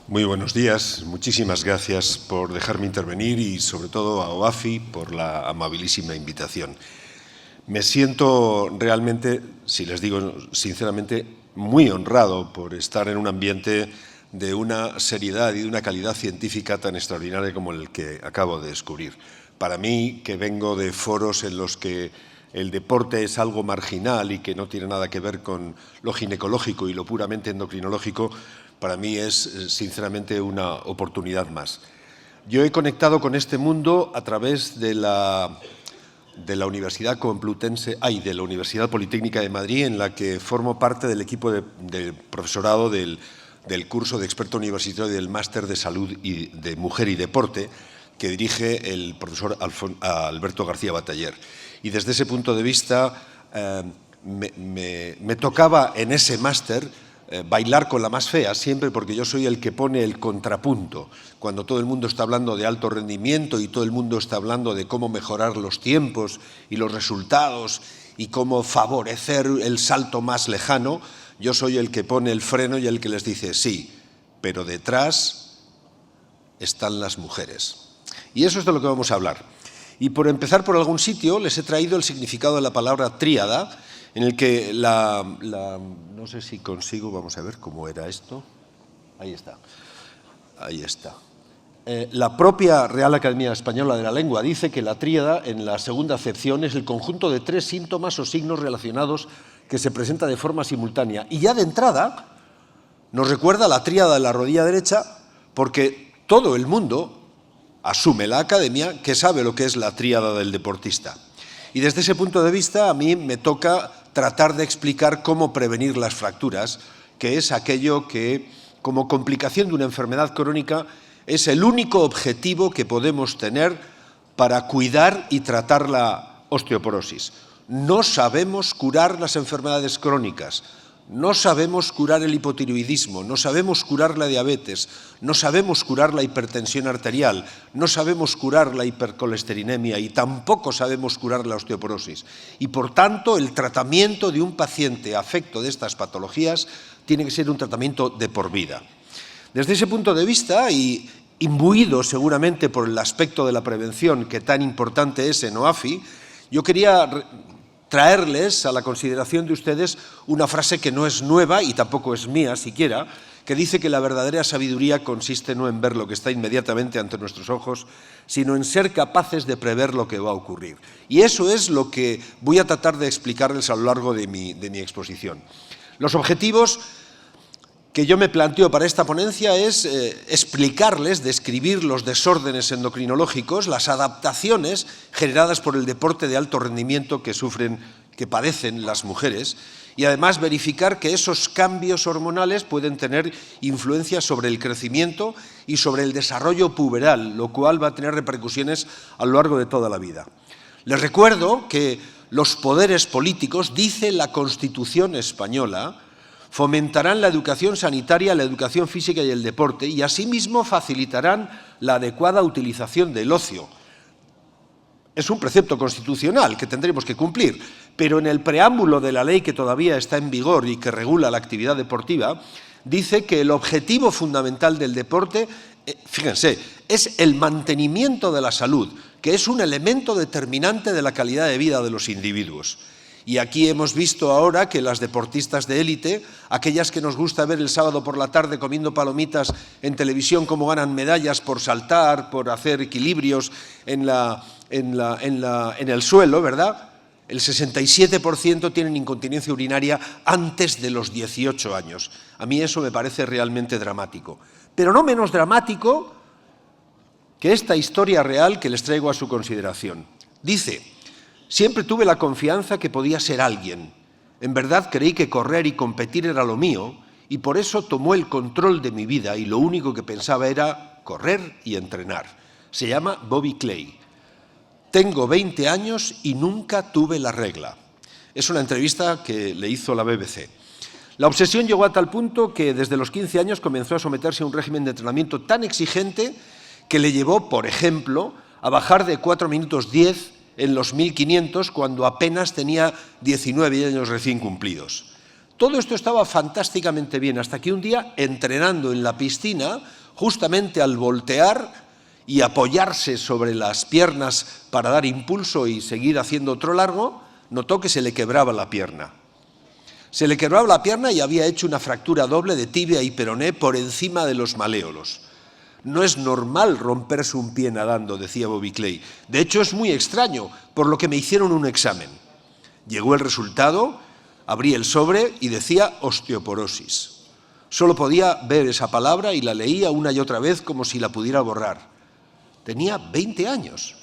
Muy buenos días, muchísimas gracias por dejarme intervenir y sobre todo a OAFI por la amabilísima invitación. Me siento realmente, si les digo sinceramente, muy honrado por estar en un ambiente de una seriedad y de una calidad científica tan extraordinaria como el que acabo de descubrir. Para mí, que vengo de foros en los que el deporte es algo marginal y que no tiene nada que ver con lo ginecológico y lo puramente endocrinológico, para mí es, sinceramente, una oportunidad más. Yo he conectado con este mundo a través de la Universidad Complutense, de la Universidad Politécnica de Madrid, en la que formo parte del equipo del profesorado del curso de experto universitario del Máster de Salud y de Mujer y Deporte, que dirige el profesor Alberto García Bataller. Y desde ese punto de vista me tocaba en ese máster bailar con la más fea, siempre, porque yo soy el que pone el contrapunto. Cuando todo el mundo está hablando de alto rendimiento y todo el mundo está hablando de cómo mejorar los tiempos y los resultados y cómo favorecer el salto más lejano, yo soy el que pone el freno y el que les dice sí, pero detrás están las mujeres. Y eso es de lo que vamos a hablar. Y por empezar por algún sitio, les he traído el significado de la palabra tríada, en el que no sé si consigo, vamos a ver cómo era esto. Ahí está. Ahí está. La propia Real Academia Española de la Lengua dice que la tríada, en la segunda acepción, es el conjunto de 3 síntomas o signos relacionados que se presenta de forma simultánea. Y ya de entrada nos recuerda la tríada de la rodilla derecha, porque todo el mundo asume la academia que sabe lo que es la tríada del deportista. Y desde ese punto de vista a mí me toca tratar de explicar cómo prevenir las fracturas, que es aquello que, como complicación de una enfermedad crónica, es el único objetivo que podemos tener para cuidar y tratar la osteoporosis. No sabemos curar las enfermedades crónicas, no sabemos curar el hipotiroidismo, no sabemos curar la diabetes, no sabemos curar la hipertensión arterial, no sabemos curar la hipercolesterinemia y tampoco sabemos curar la osteoporosis. Y por tanto, el tratamiento de un paciente afecto de estas patologías tiene que ser un tratamiento de por vida. Desde ese punto de vista, y imbuido seguramente por el aspecto de la prevención que tan importante es en OAFI, yo quería traerles a la consideración de ustedes una frase que no es nueva y tampoco es mía siquiera, que dice que la verdadera sabiduría consiste no en ver lo que está inmediatamente ante nuestros ojos, sino en ser capaces de prever lo que va a ocurrir. Y eso es lo que voy a tratar de explicarles a lo largo de mi exposición. Los objetivos que yo me planteo para esta ponencia es explicarles, describir los desórdenes endocrinológicos, las adaptaciones generadas por el deporte de alto rendimiento que padecen las mujeres, y además verificar que esos cambios hormonales pueden tener influencia sobre el crecimiento y sobre el desarrollo puberal, lo cual va a tener repercusiones a lo largo de toda la vida. Les recuerdo que los poderes políticos, dice la Constitución española, fomentarán la educación sanitaria, la educación física y el deporte y asimismo facilitarán la adecuada utilización del ocio. Es un precepto constitucional que tendremos que cumplir, pero en el preámbulo de la ley que todavía está en vigor y que regula la actividad deportiva, dice que el objetivo fundamental del deporte, fíjense, es el mantenimiento de la salud, que es un elemento determinante de la calidad de vida de los individuos. Y aquí hemos visto ahora que las deportistas de élite, aquellas que nos gusta ver el sábado por la tarde comiendo palomitas en televisión cómo ganan medallas por saltar, por hacer equilibrios en el suelo, ¿verdad? El 67% tienen incontinencia urinaria antes de los 18 años. A mí eso me parece realmente dramático. Pero no menos dramático que esta historia real que les traigo a su consideración. Dice: siempre tuve la confianza que podía ser alguien. En verdad creí que correr y competir era lo mío y por eso tomó el control de mi vida y lo único que pensaba era correr y entrenar. Se llama Bobby Clay. Tengo 20 años y nunca tuve la regla. Es una entrevista que le hizo la BBC. La obsesión llegó a tal punto que desde los 15 años comenzó a someterse a un régimen de entrenamiento tan exigente que le llevó, por ejemplo, a bajar de 4 minutos 10 en los 1500 cuando apenas tenía 19 años recién cumplidos. Todo esto estaba fantásticamente bien, hasta que un día, entrenando en la piscina, justamente al voltear y apoyarse sobre las piernas para dar impulso y seguir haciendo otro largo, notó que se le quebraba la pierna. Se le quebraba la pierna y había hecho una fractura doble de tibia y peroné por encima de los maléolos. No es normal romperse un pie nadando, decía Bobby Clay. De hecho, es muy extraño, por lo que me hicieron un examen. Llegó el resultado, abrí el sobre y decía osteoporosis. Solo podía ver esa palabra y la leía una y otra vez como si la pudiera borrar. Tenía 20 años.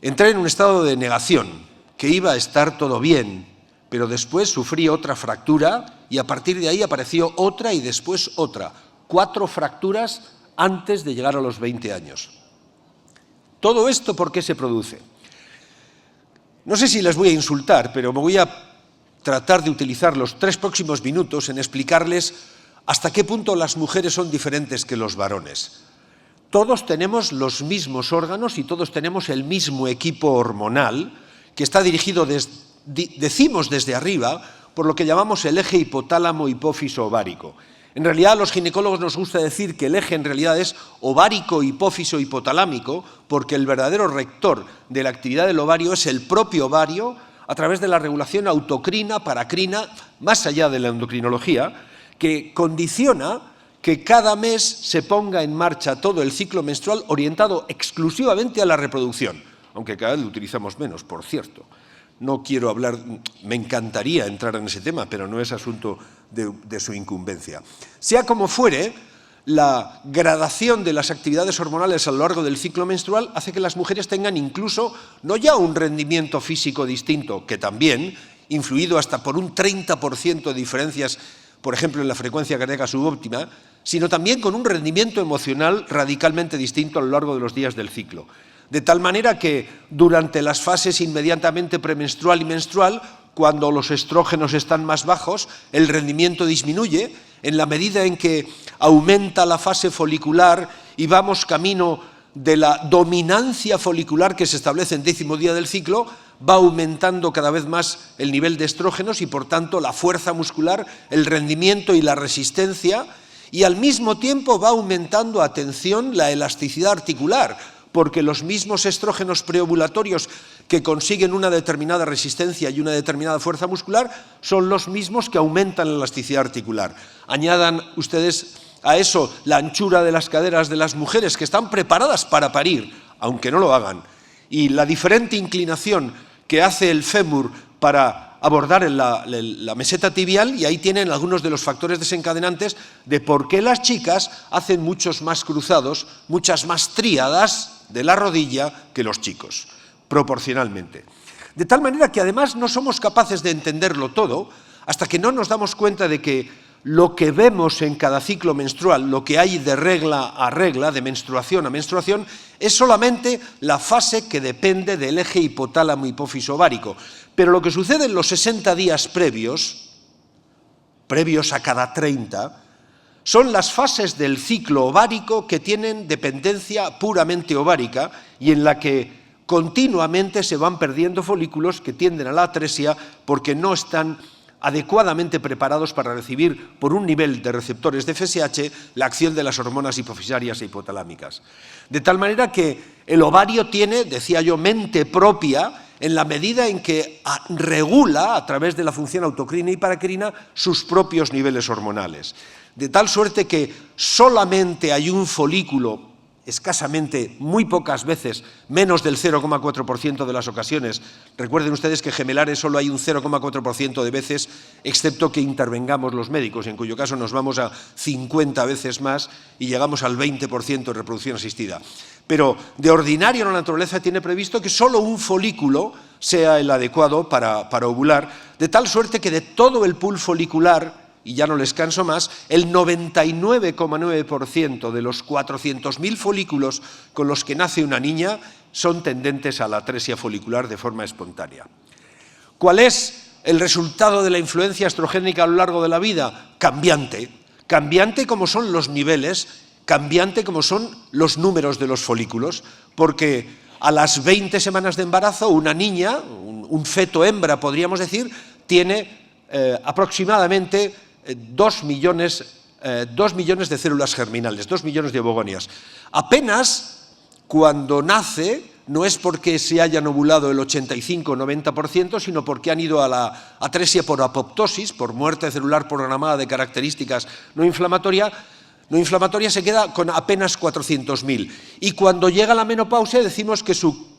Entré en un estado de negación, que iba a estar todo bien, pero después sufrí otra fractura y a partir de ahí apareció otra y después otra. 4 fracturas antes de llegar a los 20 años. ¿Todo esto por qué se produce? No sé si les voy a insultar, pero me voy a tratar de utilizar los 3 próximos minutos en explicarles hasta qué punto las mujeres son diferentes que los varones. Todos tenemos los mismos órganos y todos tenemos el mismo equipo hormonal que está dirigido, decimos desde arriba, por lo que llamamos el eje hipotálamo-hipófiso-ovárico. En realidad, a los ginecólogos nos gusta decir que el eje en realidad es ovárico, hipófiso, hipotalámico, porque el verdadero rector de la actividad del ovario es el propio ovario a través de la regulación autocrina, paracrina, más allá de la endocrinología, que condiciona que cada mes se ponga en marcha todo el ciclo menstrual orientado exclusivamente a la reproducción, aunque cada vez lo utilizamos menos, por cierto. No quiero hablar, me encantaría entrar en ese tema, pero no es asunto de su incumbencia. Sea como fuere, la gradación de las actividades hormonales a lo largo del ciclo menstrual hace que las mujeres tengan incluso, no ya un rendimiento físico distinto, que también, influido hasta por un 30% de diferencias, por ejemplo, en la frecuencia cardíaca subóptima, sino también con un rendimiento emocional radicalmente distinto a lo largo de los días del ciclo. De tal manera que durante las fases inmediatamente premenstrual y menstrual, cuando los estrógenos están más bajos, el rendimiento disminuye en la medida en que aumenta la fase folicular y vamos camino de la dominancia folicular que se establece en 10º día del ciclo, va aumentando cada vez más el nivel de estrógenos y, por tanto, la fuerza muscular, el rendimiento y la resistencia, y al mismo tiempo va aumentando, atención, la elasticidad articular, porque los mismos estrógenos preovulatorios que consiguen una determinada resistencia y una determinada fuerza muscular son los mismos que aumentan la elasticidad articular. Añadan ustedes a eso la anchura de las caderas de las mujeres que están preparadas para parir, aunque no lo hagan, y la diferente inclinación que hace el fémur para abordar la meseta tibial, y ahí tienen algunos de los factores desencadenantes de por qué las chicas hacen muchos más cruzados, muchas más tríadas de la rodilla que los chicos, proporcionalmente. De tal manera que además no somos capaces de entenderlo todo hasta que no nos damos cuenta de que lo que vemos en cada ciclo menstrual, lo que hay de regla a regla, de menstruación a menstruación, es solamente la fase que depende del eje hipotálamo-hipófiso-ovárico. Pero lo que sucede en los 60 días previos a cada 30, son las fases del ciclo ovárico que tienen dependencia puramente ovárica y en la que continuamente se van perdiendo folículos que tienden a la atresia porque no están adecuadamente preparados para recibir por un nivel de receptores de FSH la acción de las hormonas hipofisarias e hipotalámicas. De tal manera que el ovario tiene, decía yo, mente propia en la medida en que regula, a través de la función autocrina y paracrina, sus propios niveles hormonales. De tal suerte que solamente hay un folículo, escasamente, muy pocas veces, menos del 0,4% de las ocasiones. Recuerden ustedes que gemelares solo hay un 0,4% de veces, excepto que intervengamos los médicos, en cuyo caso nos vamos a 50 veces más y llegamos al 20% de reproducción asistida. Pero de ordinario la naturaleza tiene previsto que solo un folículo sea el adecuado para ovular, de tal suerte que de todo el pool folicular, y ya no les canso más, el 99,9% de los 400.000 folículos con los que nace una niña son tendentes a la atresia folicular de forma espontánea. ¿Cuál es el resultado de la influencia estrogénica a lo largo de la vida? Cambiante. Cambiante como son los niveles, cambiante como son los números de los folículos, porque a las 20 semanas de embarazo una niña, un feto hembra podríamos decir, tiene aproximadamente 2 millones de células germinales, 2 millones de ovogonias. Apenas cuando nace, no es porque se hayan ovulado el 85 o 90%, sino porque han ido a la atresia por apoptosis, por muerte celular programada de características no inflamatorias, se queda con apenas 400.000. Y cuando llega la menopausia decimos que su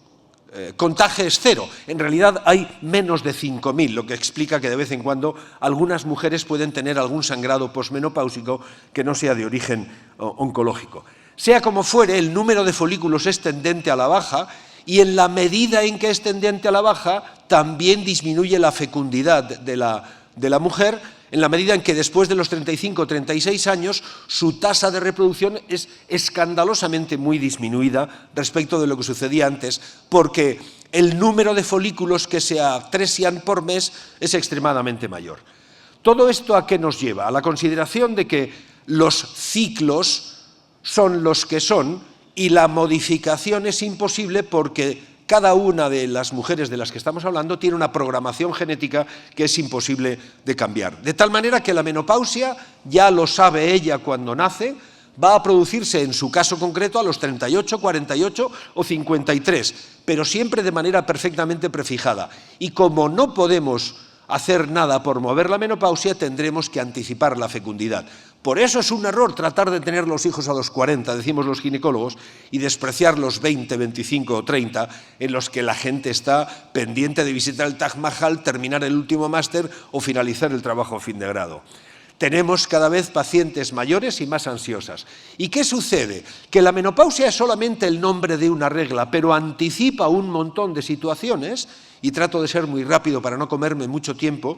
contaje es cero. En realidad hay menos de 5.000, lo que explica que de vez en cuando algunas mujeres pueden tener algún sangrado posmenopáusico que no sea de origen oncológico. Sea como fuere, el número de folículos es tendente a la baja y en la medida en que es tendente a la baja también disminuye la fecundidad de la mujer, en la medida en que después de los 35 o 36 años su tasa de reproducción es escandalosamente muy disminuida respecto de lo que sucedía antes, porque el número de folículos que se atresian por mes es extremadamente mayor. ¿Todo esto a qué nos lleva? A la consideración de que los ciclos son los que son y la modificación es imposible porque cada una de las mujeres de las que estamos hablando tiene una programación genética que es imposible de cambiar. De tal manera que la menopausia, ya lo sabe ella cuando nace, va a producirse en su caso concreto a los 38, 48 o 53, pero siempre de manera perfectamente prefijada. Y como no podemos hacer nada por mover la menopausia, tendremos que anticipar la fecundidad. Por eso es un error tratar de tener los hijos a los 40, decimos los ginecólogos, y despreciar los 20, 25 o 30, en los que la gente está pendiente de visitar el Taj Mahal, terminar el último máster o finalizar el trabajo a fin de grado. Tenemos cada vez pacientes mayores y más ansiosas. ¿Y qué sucede? Que la menopausia es solamente el nombre de una regla, pero anticipa un montón de situaciones, y trato de ser muy rápido para no comerme mucho tiempo,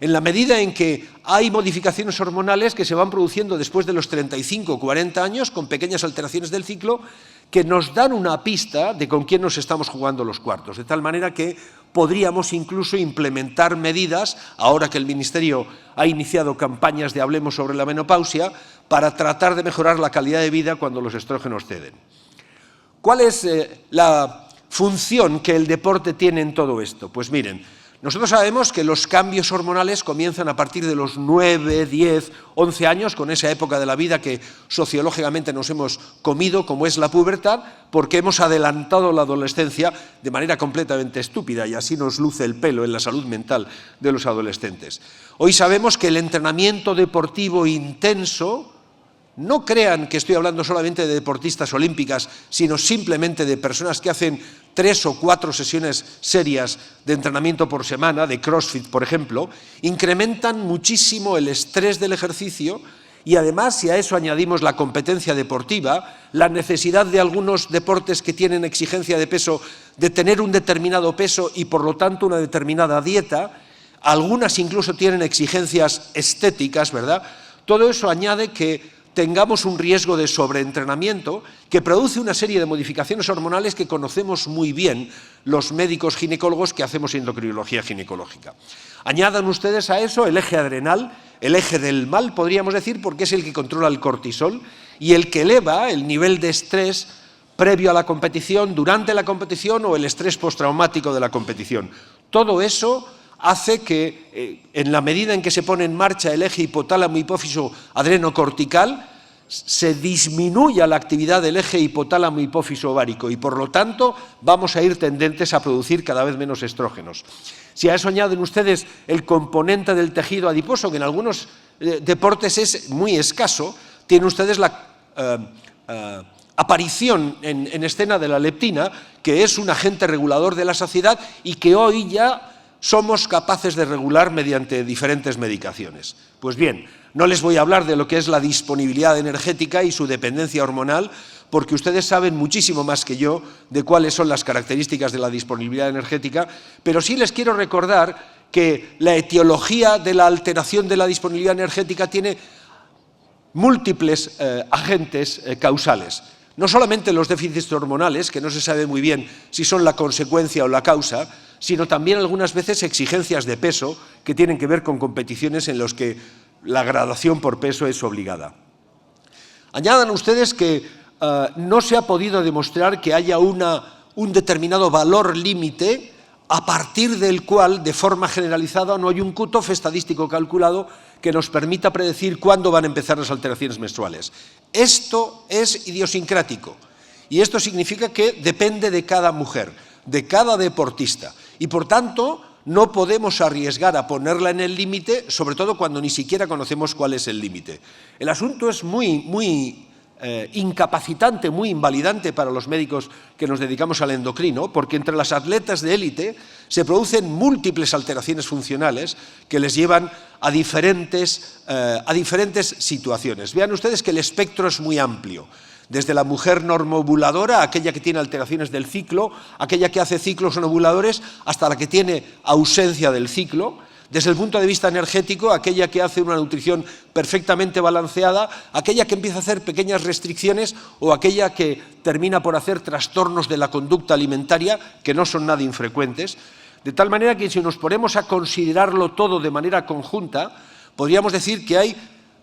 en la medida en que hay modificaciones hormonales que se van produciendo después de los 35 o 40 años, con pequeñas alteraciones del ciclo, que nos dan una pista de con quién nos estamos jugando los cuartos, de tal manera que podríamos incluso implementar medidas, ahora que el Ministerio ha iniciado campañas de Hablemos sobre la menopausia, para tratar de mejorar la calidad de vida cuando los estrógenos ceden. ¿Cuál es la función que el deporte tiene en todo esto? Pues miren, nosotros sabemos que los cambios hormonales comienzan a partir de los 9, 10, 11 años, con esa época de la vida que sociológicamente nos hemos comido, como es la pubertad, porque hemos adelantado la adolescencia de manera completamente estúpida, y así nos luce el pelo en la salud mental de los adolescentes. Hoy sabemos que el entrenamiento deportivo intenso, no crean que estoy hablando solamente de deportistas olímpicas, sino simplemente de personas que hacen 3 o 4 sesiones serias de entrenamiento por semana, de CrossFit, por ejemplo, incrementan muchísimo el estrés del ejercicio y además, si a eso añadimos la competencia deportiva, la necesidad de algunos deportes que tienen exigencia de peso, de tener un determinado peso y por lo tanto una determinada dieta, algunas incluso tienen exigencias estéticas, ¿verdad? Todo eso añade que tengamos un riesgo de sobreentrenamiento que produce una serie de modificaciones hormonales que conocemos muy bien los médicos ginecólogos que hacemos endocrinología ginecológica. Añadan ustedes a eso el eje adrenal, el eje del mal, podríamos decir, porque es el que controla el cortisol y el que eleva el nivel de estrés previo a la competición, durante la competición o el estrés postraumático de la competición. Todo eso hace que, en la medida en que se pone en marcha el eje hipotálamo-hipófiso adrenocortical, se disminuya la actividad del eje hipotálamo-hipófiso ovárico y, por lo tanto, vamos a ir tendentes a producir cada vez menos estrógenos. Si a eso añaden ustedes el componente del tejido adiposo, que en algunos deportes es muy escaso, tienen ustedes la aparición en escena de la leptina, que es un agente regulador de la saciedad y que hoy ya somos capaces de regular mediante diferentes medicaciones. Pues bien, no les voy a hablar de lo que es la disponibilidad energética y su dependencia hormonal, porque ustedes saben muchísimo más que yo de cuáles son las características de la disponibilidad energética, pero sí les quiero recordar que la etiología de la alteración de la disponibilidad energética tiene múltiples agentes causales. No solamente los déficits hormonales, que no se sabe muy bien si son la consecuencia o la causa, sino también algunas veces exigencias de peso que tienen que ver con competiciones en las que la gradación por peso es obligada. Añadan ustedes que no se ha podido demostrar que haya un determinado valor límite a partir del cual, de forma generalizada, no hay un cutoff estadístico calculado que nos permita predecir cuándo van a empezar las alteraciones menstruales. Esto es idiosincrático y esto significa que depende de cada mujer, de cada deportista y, por tanto, no podemos arriesgar a ponerla en el límite, sobre todo cuando ni siquiera conocemos cuál es el límite. El asunto es muy incapacitante, muy invalidante para los médicos que nos dedicamos al endocrino, porque entre las atletas de élite se producen múltiples alteraciones funcionales que les llevan a diferentes situaciones. Vean ustedes que el espectro es muy amplio. Desde la mujer normovuladora, aquella que tiene alteraciones del ciclo, aquella que hace ciclos no ovuladores, hasta la que tiene ausencia del ciclo. Desde el punto de vista energético, aquella que hace una nutrición perfectamente balanceada, aquella que empieza a hacer pequeñas restricciones o aquella que termina por hacer trastornos de la conducta alimentaria, que no son nada infrecuentes. De tal manera que si nos ponemos a considerarlo todo de manera conjunta, podríamos decir que hay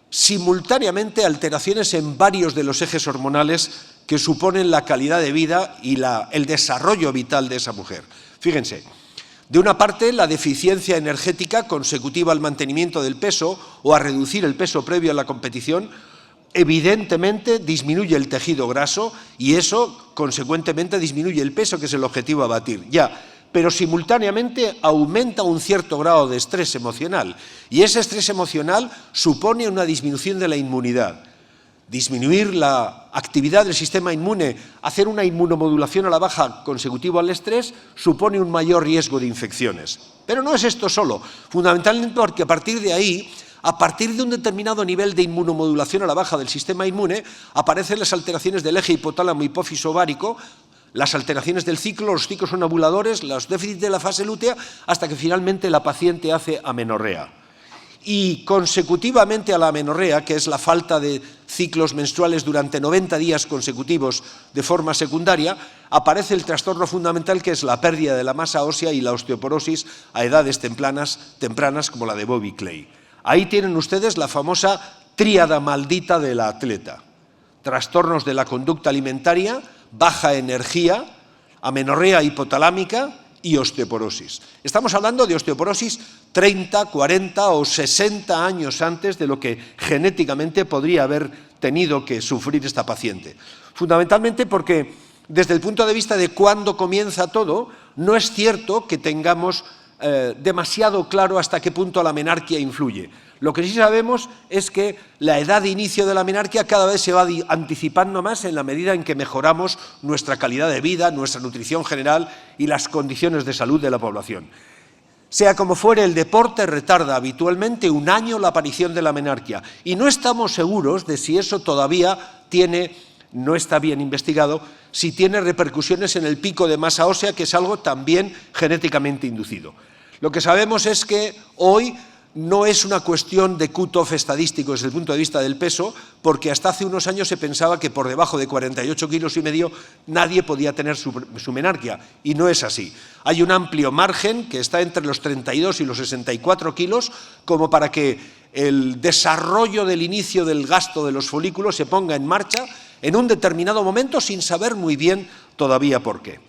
simultáneamente alteraciones en varios de los ejes hormonales que suponen la calidad de vida y el desarrollo vital de esa mujer. Fíjense, de una parte la deficiencia energética consecutiva al mantenimiento del peso o a reducir el peso previo a la competición, evidentemente disminuye el tejido graso y eso consecuentemente disminuye el peso, que es el objetivo a batir. Pero simultáneamente aumenta un cierto grado de estrés emocional y ese estrés emocional supone una disminución de la inmunidad. Disminuir la actividad del sistema inmune, hacer una inmunomodulación a la baja consecutivo al estrés, supone un mayor riesgo de infecciones. Pero no es esto solo, fundamentalmente porque a partir de ahí, a partir de un determinado nivel de inmunomodulación a la baja del sistema inmune, aparecen las alteraciones del eje hipotálamo hipófiso ovárico, las alteraciones del ciclo, los ciclos son ovuladores, los déficits de la fase lútea, hasta que finalmente la paciente hace amenorrea. Y consecutivamente a la amenorrea, que es la falta de ciclos menstruales durante 90 días consecutivos de forma secundaria, aparece el trastorno fundamental que es la pérdida de la masa ósea y la osteoporosis a edades tempranas como la de Bobby Clay. Ahí tienen ustedes la famosa tríada maldita de la atleta. Trastornos de la conducta alimentaria, baja energía, amenorrea hipotalámica y osteoporosis. Estamos hablando de osteoporosis 30, 40 o 60 años antes de lo que genéticamente podría haber tenido que sufrir esta paciente. Fundamentalmente porque desde el punto de vista de cuándo comienza todo, no es cierto que tengamos demasiado claro hasta qué punto la menarquia influye. Lo que sí sabemos es que la edad de inicio de la menarquia cada vez se va anticipando más en la medida en que mejoramos nuestra calidad de vida, nuestra nutrición general y las condiciones de salud de la población. Sea como fuere, el deporte retarda habitualmente un año la aparición de la menarquia y no estamos seguros de si eso todavía no está bien investigado, si tiene repercusiones en el pico de masa ósea, que es algo también genéticamente inducido. Lo que sabemos es que hoy no es una cuestión de cutoff estadístico desde el punto de vista del peso, porque hasta hace unos años se pensaba que por debajo de 48,5 kilos nadie podía tener su menarquia, y no es así. Hay un amplio margen que está entre los 32 y los 64 kilos, como para que el desarrollo del inicio del gasto de los folículos se ponga en marcha en un determinado momento sin saber muy bien todavía por qué.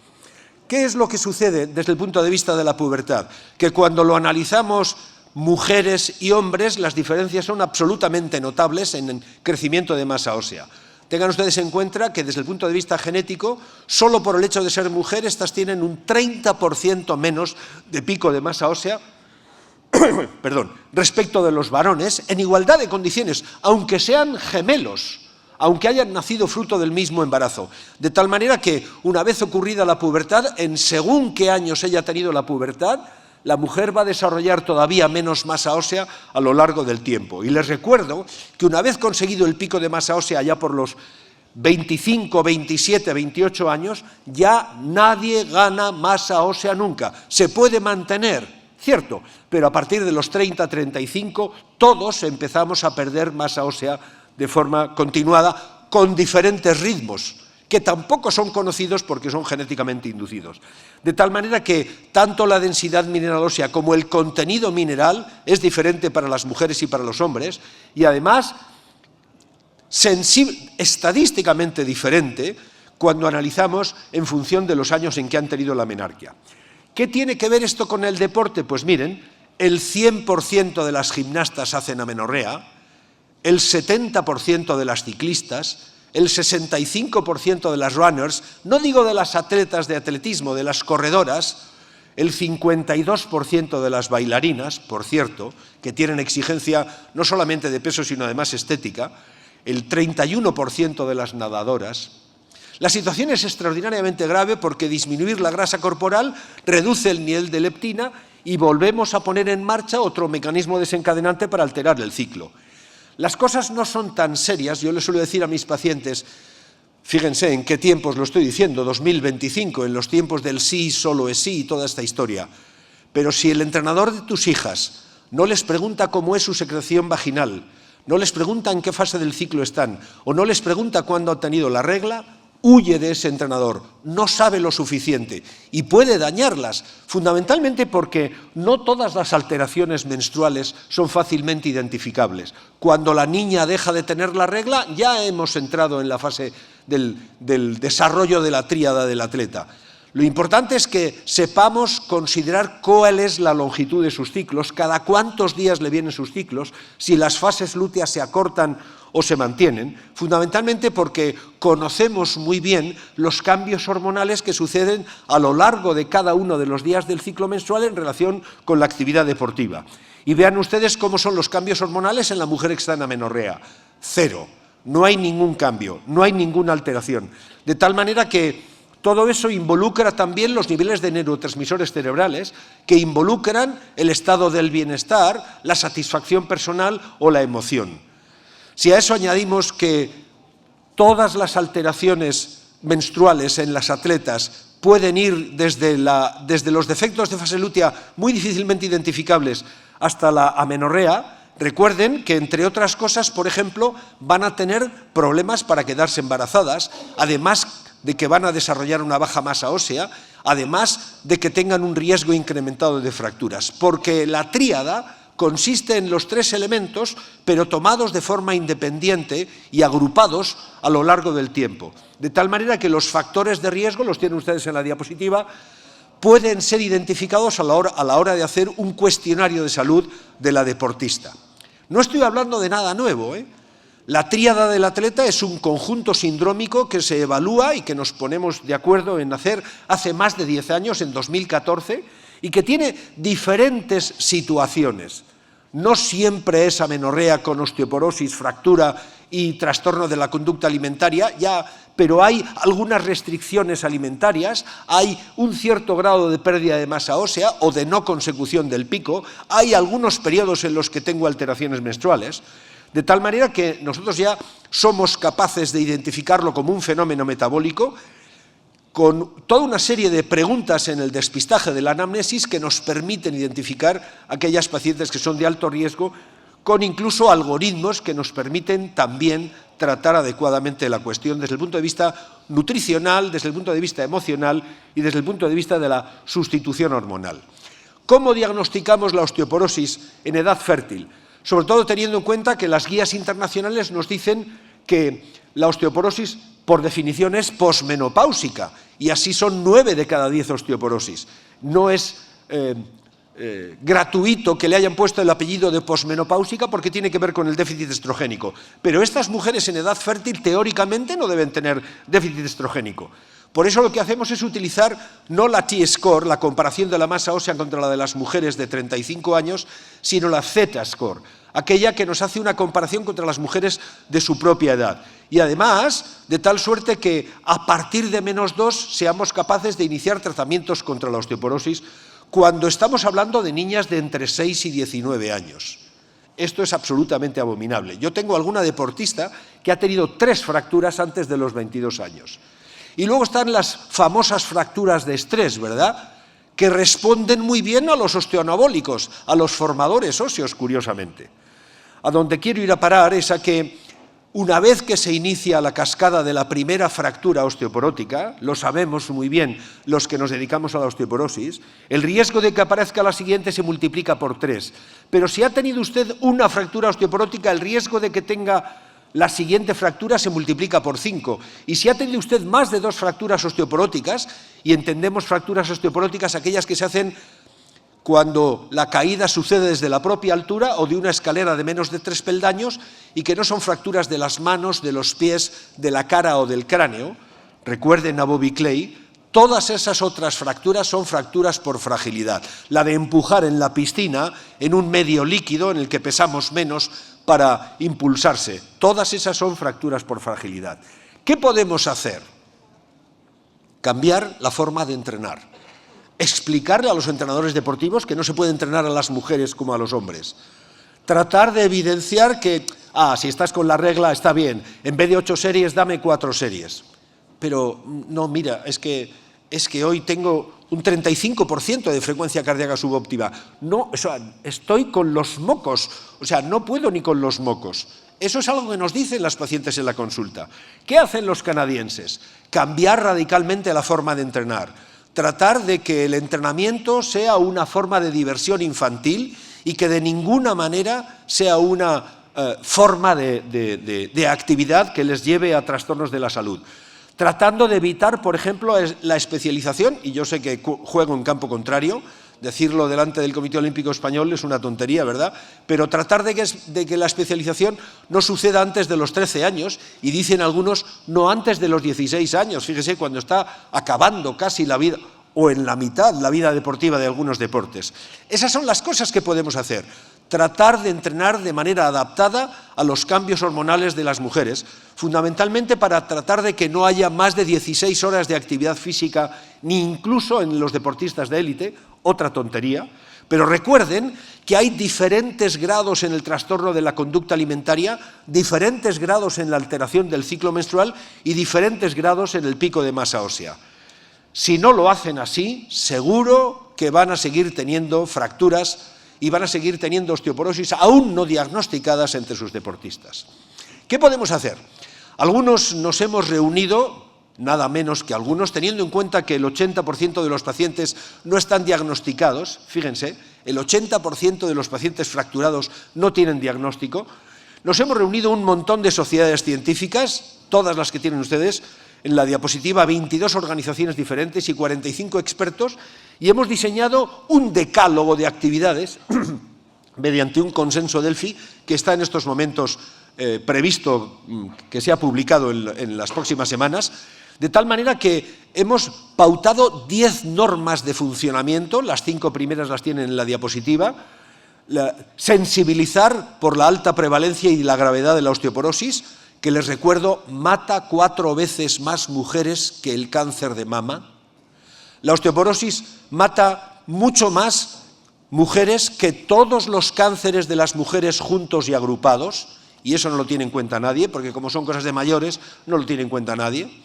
¿Qué es lo que sucede desde el punto de vista de la pubertad? Que cuando lo analizamos mujeres y hombres, las diferencias son absolutamente notables en el crecimiento de masa ósea. Tengan ustedes en cuenta que desde el punto de vista genético, solo por el hecho de ser mujeres, estas tienen un 30% menos de pico de masa ósea respecto de los varones, en igualdad de condiciones, aunque sean gemelos, aunque hayan nacido fruto del mismo embarazo. De tal manera que, una vez ocurrida la pubertad, en según qué años haya tenido la pubertad, la mujer va a desarrollar todavía menos masa ósea a lo largo del tiempo. Y les recuerdo que una vez conseguido el pico de masa ósea ya por los 25, 27, 28 años, ya nadie gana masa ósea nunca. Se puede mantener, cierto, pero a partir de los 30, 35, todos empezamos a perder masa ósea de forma continuada, con diferentes ritmos, que tampoco son conocidos porque son genéticamente inducidos. De tal manera que tanto la densidad mineral ósea como el contenido mineral es diferente para las mujeres y para los hombres, y además estadísticamente diferente cuando analizamos en función de los años en que han tenido la menarquia. ¿Qué tiene que ver esto con el deporte? Pues miren, el 100% de las gimnastas hacen amenorrea, el 70% de las ciclistas, el 65% de las runners, no digo de las atletas de atletismo, de las corredoras, el 52% de las bailarinas, por cierto, que tienen exigencia no solamente de peso, sino además estética, el 31% de las nadadoras. La situación es extraordinariamente grave porque disminuir la grasa corporal reduce el nivel de leptina y volvemos a poner en marcha otro mecanismo desencadenante para alterar el ciclo. Las cosas no son tan serias, yo les suelo decir a mis pacientes, fíjense en qué tiempos lo estoy diciendo, 2025, en los tiempos del sí, solo es sí y toda esta historia. Pero si el entrenador de tus hijas no les pregunta cómo es su secreción vaginal, no les pregunta en qué fase del ciclo están, o no les pregunta cuándo han tenido la regla, huye de ese entrenador, no sabe lo suficiente y puede dañarlas, fundamentalmente porque no todas las alteraciones menstruales son fácilmente identificables. Cuando la niña deja de tener la regla, ya hemos entrado en la fase del desarrollo de la tríada del atleta. Lo importante es que sepamos considerar cuál es la longitud de sus ciclos, cada cuántos días le vienen sus ciclos, si las fases lúteas se acortan o se mantienen, fundamentalmente porque conocemos muy bien los cambios hormonales que suceden a lo largo de cada uno de los días del ciclo menstrual en relación con la actividad deportiva. Y vean ustedes cómo son los cambios hormonales en la mujer que está en amenorrea. Cero. No hay ningún cambio, no hay ninguna alteración. De tal manera que todo eso involucra también los niveles de neurotransmisores cerebrales que involucran el estado del bienestar, la satisfacción personal o la emoción. Si a eso añadimos que todas las alteraciones menstruales en las atletas pueden ir desde los defectos de fase lútea muy difícilmente identificables hasta la amenorrea, recuerden que, entre otras cosas, por ejemplo, van a tener problemas para quedarse embarazadas, además de que van a desarrollar una baja masa ósea, además de que tengan un riesgo incrementado de fracturas, porque la tríada consiste en los tres elementos, pero tomados de forma independiente y agrupados a lo largo del tiempo. De tal manera que los factores de riesgo, los tienen ustedes en la diapositiva, pueden ser identificados a la hora de hacer un cuestionario de salud de la deportista. No estoy hablando de nada nuevo, ¿eh? La tríada del atleta es un conjunto sindrómico que se evalúa y que nos ponemos de acuerdo en hacer hace más de 10 años, en 2014, y que tiene diferentes situaciones. No siempre es amenorrea con osteoporosis, fractura y trastorno de la conducta alimentaria, pero hay algunas restricciones alimentarias, hay un cierto grado de pérdida de masa ósea o de no consecución del pico, hay algunos periodos en los que tengo alteraciones menstruales, de tal manera que nosotros ya somos capaces de identificarlo como un fenómeno metabólico con toda una serie de preguntas en el despistaje de la anamnesis que nos permiten identificar aquellas pacientes que son de alto riesgo, con incluso algoritmos que nos permiten también tratar adecuadamente la cuestión desde el punto de vista nutricional, desde el punto de vista emocional y desde el punto de vista de la sustitución hormonal. ¿Cómo diagnosticamos la osteoporosis en edad fértil? Sobre todo teniendo en cuenta que las guías internacionales nos dicen que la osteoporosis, por definición, es posmenopáusica, y así son 9 de cada 10 osteoporosis. No es gratuito que le hayan puesto el apellido de posmenopáusica porque tiene que ver con el déficit estrogénico. Pero estas mujeres en edad fértil teóricamente no deben tener déficit estrogénico. Por eso lo que hacemos es utilizar no la T-score, la comparación de la masa ósea contra la de las mujeres de 35 años, sino la Z-score, aquella que nos hace una comparación contra las mujeres de su propia edad. Y además, de tal suerte que a partir de -2 seamos capaces de iniciar tratamientos contra la osteoporosis cuando estamos hablando de niñas de entre 6 y 19 años. Esto es absolutamente abominable. Yo tengo alguna deportista que ha tenido 3 fracturas antes de los 22 años. Y luego están las famosas fracturas de estrés, ¿verdad?, que responden muy bien a los osteoanabólicos, a los formadores óseos, curiosamente. A donde quiero ir a parar es a que una vez que se inicia la cascada de la primera fractura osteoporótica, lo sabemos muy bien los que nos dedicamos a la osteoporosis, el riesgo de que aparezca la siguiente se multiplica por 3. Pero si ha tenido usted una fractura osteoporótica, el riesgo de que tenga la siguiente fractura se multiplica por 5. Y si ha tenido usted más de 2 fracturas osteoporóticas, y entendemos fracturas osteoporóticas aquellas que se hacen cuando la caída sucede desde la propia altura o de una escalera de menos de 3 peldaños y que no son fracturas de las manos, de los pies, de la cara o del cráneo, recuerden a Bobby Clay, todas esas otras fracturas son fracturas por fragilidad. La de empujar en la piscina, en un medio líquido en el que pesamos menos para impulsarse, todas esas son fracturas por fragilidad. ¿Qué podemos hacer? Cambiar la forma de entrenar. Explicarle a los entrenadores deportivos que no se puede entrenar a las mujeres como a los hombres. Tratar de evidenciar que, si estás con la regla está bien, en vez de 8 series dame 4 series. Pero no, mira, es que hoy tengo un 35% de frecuencia cardíaca subóptima. No, o sea, estoy con los mocos, o sea, no puedo ni con los mocos. Eso es algo que nos dicen las pacientes en la consulta. ¿Qué hacen los canadienses? Cambiar radicalmente la forma de entrenar. Tratar de que el entrenamiento sea una forma de diversión infantil y que de ninguna manera sea una forma de actividad que les lleve a trastornos de la salud. Tratando de evitar, por ejemplo, la especialización, y yo sé que juego en campo contrario, decirlo delante del Comité Olímpico Español es una tontería, ¿verdad? Pero tratar de que la especialización no suceda antes de los 13 años, y dicen algunos, no antes de los 16 años, fíjese, cuando está acabando casi la vida, o en la mitad la vida deportiva de algunos deportes. Esas son las cosas que podemos hacer. Tratar de entrenar de manera adaptada a los cambios hormonales de las mujeres, fundamentalmente para tratar de que no haya más de 16 horas de actividad física, ni incluso en los deportistas de élite, otra tontería, pero recuerden que hay diferentes grados en el trastorno de la conducta alimentaria, diferentes grados en la alteración del ciclo menstrual y diferentes grados en el pico de masa ósea. Si no lo hacen así, seguro que van a seguir teniendo fracturas y van a seguir teniendo osteoporosis aún no diagnosticadas entre sus deportistas. ¿Qué podemos hacer? Algunos nos hemos reunido, nada menos que algunos, teniendo en cuenta que el 80% de los pacientes no están diagnosticados, fíjense, el 80% de los pacientes fracturados no tienen diagnóstico. Nos hemos reunido un montón de sociedades científicas, todas las que tienen ustedes, en la diapositiva 22 organizaciones diferentes y 45 expertos, y hemos diseñado un decálogo de actividades mediante un consenso Delphi que está en estos momentos previsto que sea publicado en las próximas semanas, de tal manera que hemos pautado 10 normas de funcionamiento, las 5 primeras las tienen en la diapositiva, sensibilizar por la alta prevalencia y la gravedad de la osteoporosis, que les recuerdo, mata 4 veces más mujeres que el cáncer de mama. La osteoporosis mata mucho más mujeres que todos los cánceres de las mujeres juntos y agrupados, y eso no lo tiene en cuenta nadie, porque como son cosas de mayores, no lo tiene en cuenta nadie.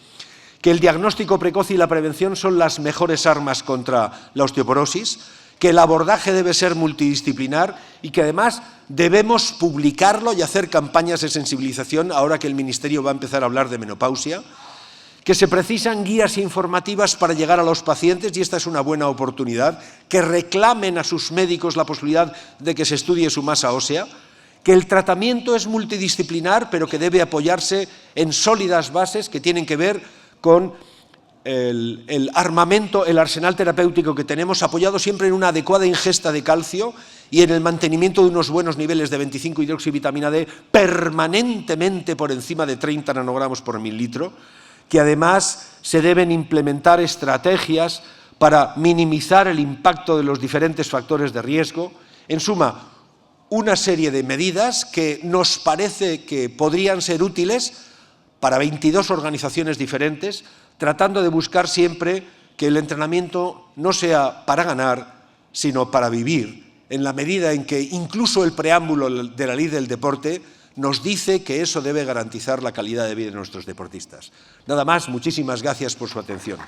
Que el diagnóstico precoz y la prevención son las mejores armas contra la osteoporosis, que el abordaje debe ser multidisciplinar y que además debemos publicarlo y hacer campañas de sensibilización ahora que el Ministerio va a empezar a hablar de menopausia, que se precisan guías informativas para llegar a los pacientes, y esta es una buena oportunidad, que reclamen a sus médicos la posibilidad de que se estudie su masa ósea, que el tratamiento es multidisciplinar pero que debe apoyarse en sólidas bases que tienen que ver con el armamento, el arsenal terapéutico que tenemos, apoyado siempre en una adecuada ingesta de calcio y en el mantenimiento de unos buenos niveles de 25-hidroxivitamina D permanentemente por encima de 30 nanogramos por mililitro, que además se deben implementar estrategias para minimizar el impacto de los diferentes factores de riesgo. En suma, una serie de medidas que nos parece que podrían ser útiles para 22 organizaciones diferentes, tratando de buscar siempre que el entrenamiento no sea para ganar, sino para vivir, en la medida en que incluso el preámbulo de la ley del deporte nos dice que eso debe garantizar la calidad de vida de nuestros deportistas. Nada más, muchísimas gracias por su atención.